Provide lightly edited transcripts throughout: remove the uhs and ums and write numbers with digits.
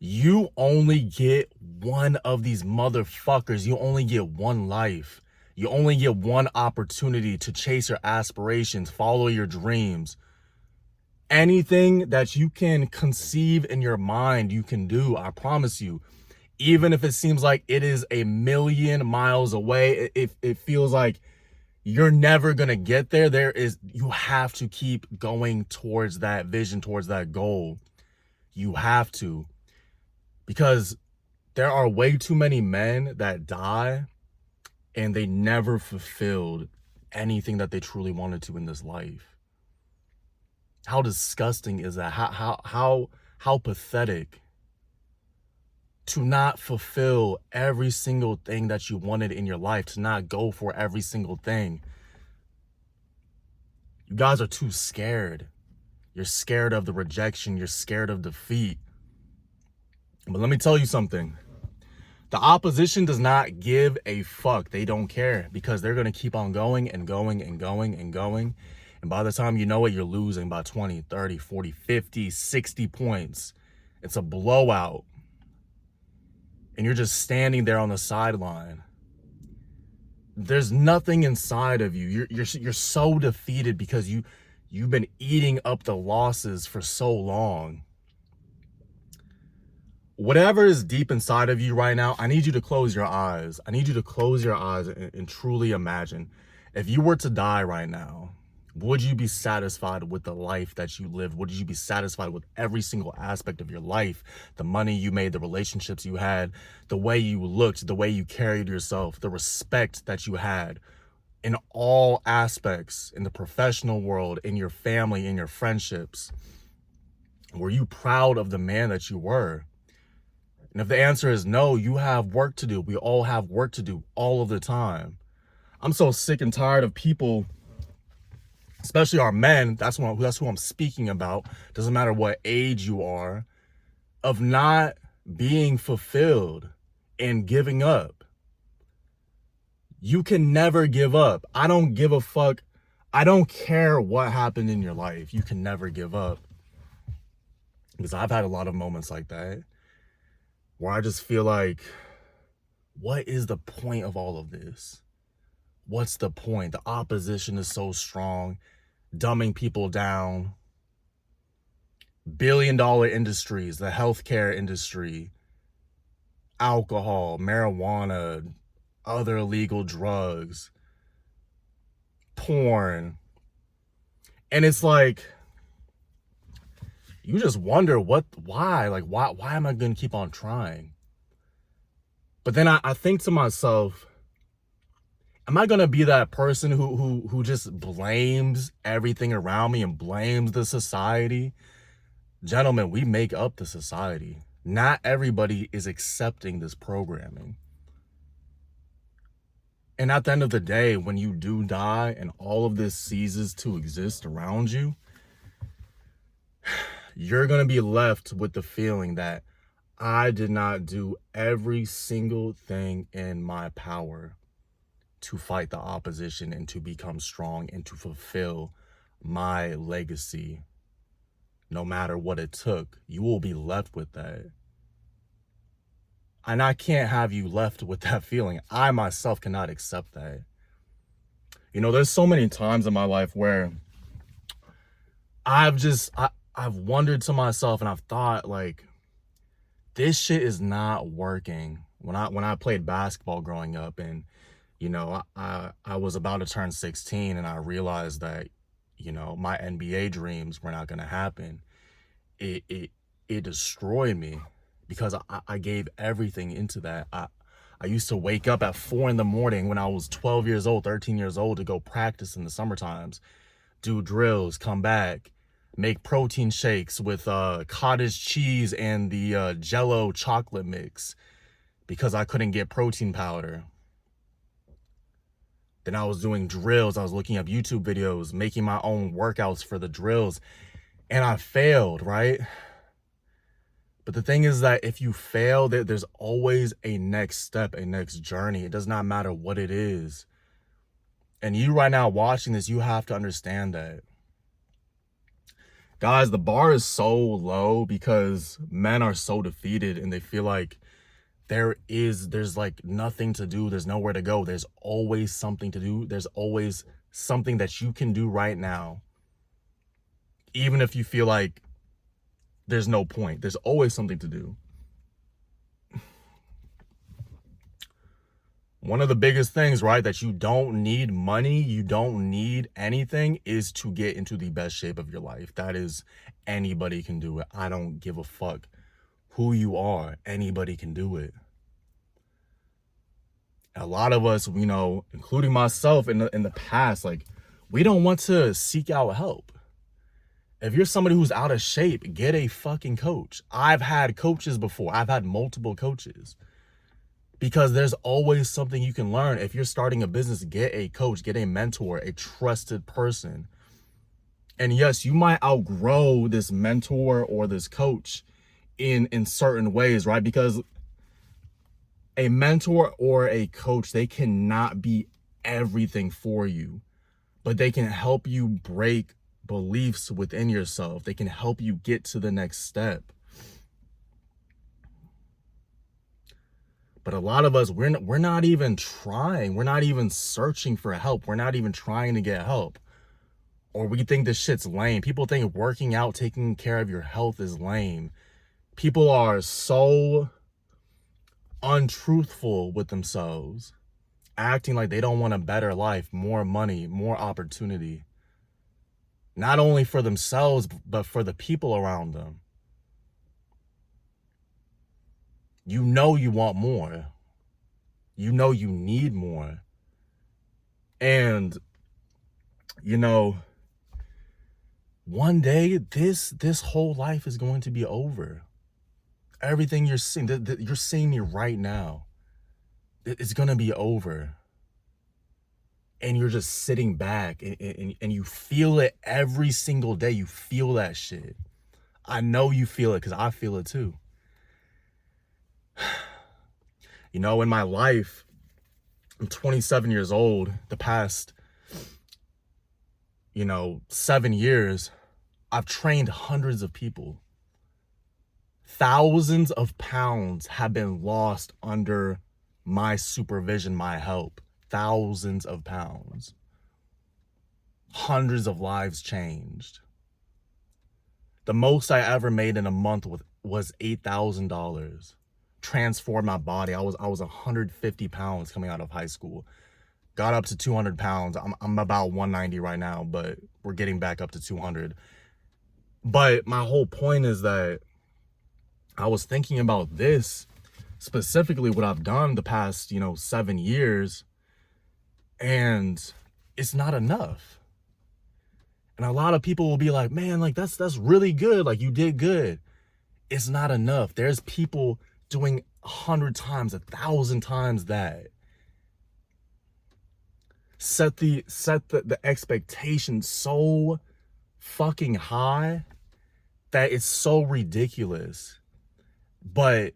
You only get one of these motherfuckers. You only get one life. You only get one opportunity to chase your aspirations, follow your dreams. Anything that you can conceive in your mind, you can do. I promise you. Even if it seems like it is a million miles away, it feels like you're never going to get there. You have to keep going towards that vision, towards that goal. You have to, because there are way too many men that die and they never fulfilled anything that they truly wanted to in this life. How disgusting is that? How pathetic to not fulfill every single thing that you wanted in your life, to not go for every single thing. You guys are too scared. You're scared of the rejection. You're scared of defeat. But let me tell you something. The opposition does not give a fuck. They don't care, because they're going to keep on going and going and going and going. And by the time you know it, you're losing by 20, 30, 40, 50, 60 points. It's a blowout. And you're just standing there on the sideline. There's nothing inside of you. You're so defeated because you've been eating up the losses for so long. Whatever is deep inside of you right now, I need you to close your eyes. I need you to close your eyes and truly imagine, if you were to die right now, would you be satisfied with the life that you lived? Would you be satisfied with every single aspect of your life? The money you made, the relationships you had, the way you looked, the way you carried yourself, the respect that you had in all aspects, in the professional world, in your family, in your friendships. Were you proud of the man that you were? And if the answer is no, you have work to do. We all have work to do all of the time. I'm so sick and tired of people, especially our men, that's who I'm speaking about, doesn't matter what age you are, of not being fulfilled and giving up. You can never give up. I don't give a fuck. I don't care what happened in your life. You can never give up. Because I've had a lot of moments like that where I just feel like, what is the point of all of this? What's the point? The opposition is so strong, dumbing people down. Billion-dollar industries, the healthcare industry, alcohol, marijuana, other illegal drugs, porn. And it's like, you just wonder why am I going to keep on trying? But then I think to myself, am I going to be that person who just blames everything around me and blames the society? Gentlemen, we make up the society. Not everybody is accepting this programming. And at the end of the day, when you do die and all of this ceases to exist around you, you're going to be left with the feeling that I did not do every single thing in my power to fight the opposition and to become strong and to fulfill my legacy. No matter what it took, you will be left with that. And I can't have you left with that feeling. I myself cannot accept that. You know, there's so many times in my life where I've wondered to myself and I've thought, like, this shit is not working. When I played basketball growing up, and you know, I was about to turn 16 and I realized that, you know, my NBA dreams were not going to happen. It destroyed me because I gave everything into that. I used to wake up at 4 in the morning when I was 12 years old, 13 years old, to go practice in the summer times, do drills, come back, make protein shakes with cottage cheese and the Jello chocolate mix because I couldn't get protein powder. Then I was doing drills. I was looking up YouTube videos, making my own workouts for the drills, and I failed, right? But the thing is that if you fail, there's always a next step, a next journey. It does not matter what it is. And you right now watching this, you have to understand that. Guys, the bar is so low because men are so defeated and they feel like there's like nothing to do. There's nowhere to go. There's always something to do. There's always something that you can do right now. Even if you feel like there's no point, there's always something to do. One of the biggest things, right, that you don't need money, you don't need anything, is to get into the best shape of your life. That is, anybody can do it. I don't give a fuck who you are. Anybody can do it. A lot of us, you know, including myself in the past, like, we don't want to seek out help. If you're somebody who's out of shape, get a fucking coach. I've had coaches before. I've had multiple coaches. Because there's always something you can learn. If you're starting a business, get a coach, get a mentor, a trusted person. And yes, you might outgrow this mentor or this coach in certain ways, right? Because a mentor or a coach, they cannot be everything for you, but they can help you break beliefs within yourself. They can help you get to the next step. But a lot of us, we're not even trying. We're not even searching for help. We're not even trying to get help. Or we think this shit's lame. People think working out, taking care of your health is lame. People are so untruthful with themselves, acting like they don't want a better life, more money, more opportunity. Not only for themselves, but for the people around them. You know you want more. You know you need more. And, you know, one day this whole life is going to be over. Everything you're seeing me right now, it's going to be over. And you're just sitting back and you feel it every single day. You feel that shit. I know you feel it because I feel it too. You know, in my life, I'm 27 years old. The past, 7 years, I've trained hundreds of people. Thousands of pounds have been lost under my supervision, my help. Thousands of pounds. Hundreds of lives changed. The most I ever made in a month was $8,000. Transformed my body. I was 150 pounds coming out of high school. Got up to 200 pounds. I'm about 190 right now, but we're getting back up to 200. But my whole point is that I was thinking about this, specifically what I've done the past, 7 years, and it's not enough. And a lot of people will be like, man, like that's really good. Like you did good. It's not enough. There's people doing 100 times, 1,000 times that. Set the expectation so fucking high that it's so ridiculous. But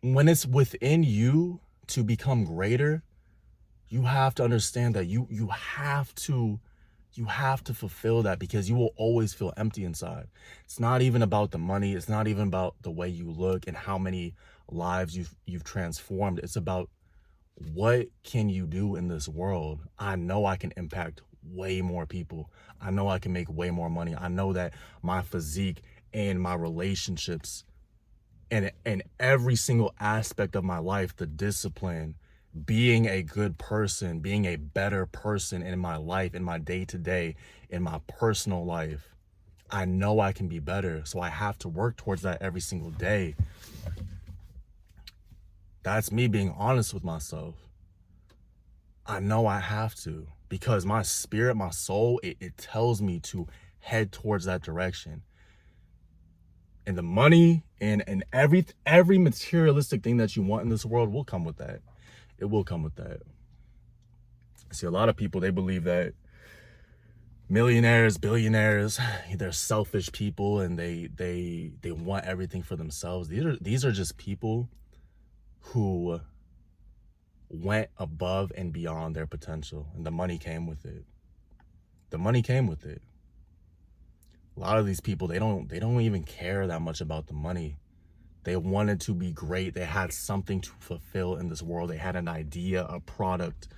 when it's within you to become greater, you have to understand that you have to fulfill that, because you will always feel empty inside. It's not even about the money. It's not even about the way you look and how many lives you've transformed. It's about, what can you do in this world? I know I can impact way more people. I know I can make way more money. I know that my physique and my relationships and every single aspect of my life, the discipline, being a good person, being a better person in my life, in my day-to-day, in my personal life, I know I can be better. So I have to work towards that every single day. That's me being honest with myself. I know I have to, because my spirit, my soul, it tells me to head towards that direction. And the money and every materialistic thing that you want in this world will come with that. It will come with that. See, a lot of people, they believe that millionaires, billionaires, they're selfish people and they want everything for themselves. These are just people who went above and beyond their potential, and the money came with it. The money came with it. A lot of these people, they don't even care that much about the money. They wanted to be great. They had something to fulfill in this world. They had an idea, a product,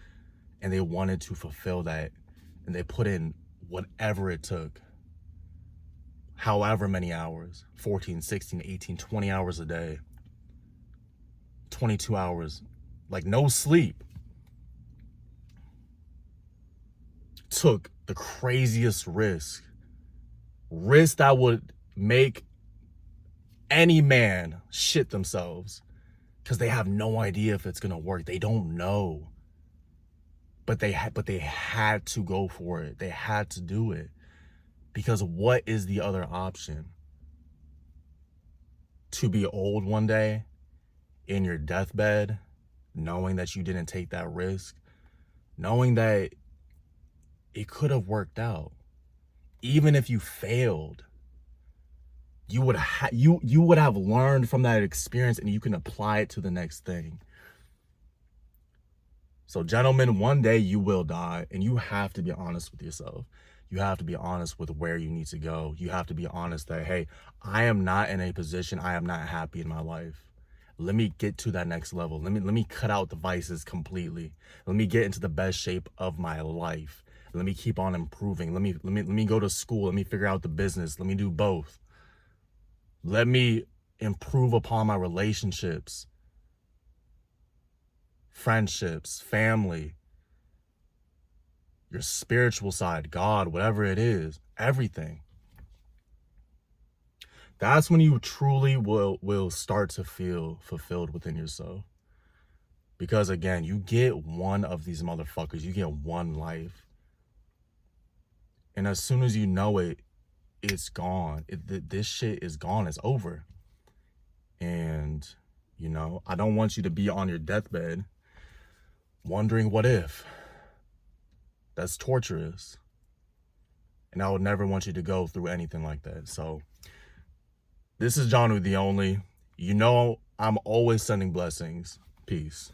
and they wanted to fulfill that. And they put in whatever it took. However many hours, 14, 16, 18, 20 hours a day, 22 hours, like no sleep. Took the craziest risk that would make any man shit themselves, because they have no idea if it's gonna work. They don't know, but they had to go for it. They had to do it, because what is the other option? To be old one day in your deathbed, knowing that you didn't take that risk, knowing that it could have worked out. Even if you failed, you would have learned from that experience, and you can apply it to the next thing. So gentlemen, one day you will die, and you have to be honest with yourself. You have to be honest with where you need to go. You have to be honest that, hey, I am not in a position, I am not happy in my life. Let me get to that next level. Let me cut out the vices completely. Let me get into the best shape of my life. Let me keep on improving. Let me go to school. Let me figure out the business. Let me do both. Let me improve upon my relationships, friendships, family, your spiritual side, God, whatever it is, everything. That's when you truly will start to feel fulfilled within yourself. Because again, you get one of these motherfuckers, you get one life. And as soon as you know it, it's gone. This shit is gone. It's over. And, you know, I don't want you to be on your deathbed wondering what if. That's torturous. And I would never want you to go through anything like that. So this is John the Only. You know, I'm always sending blessings. Peace.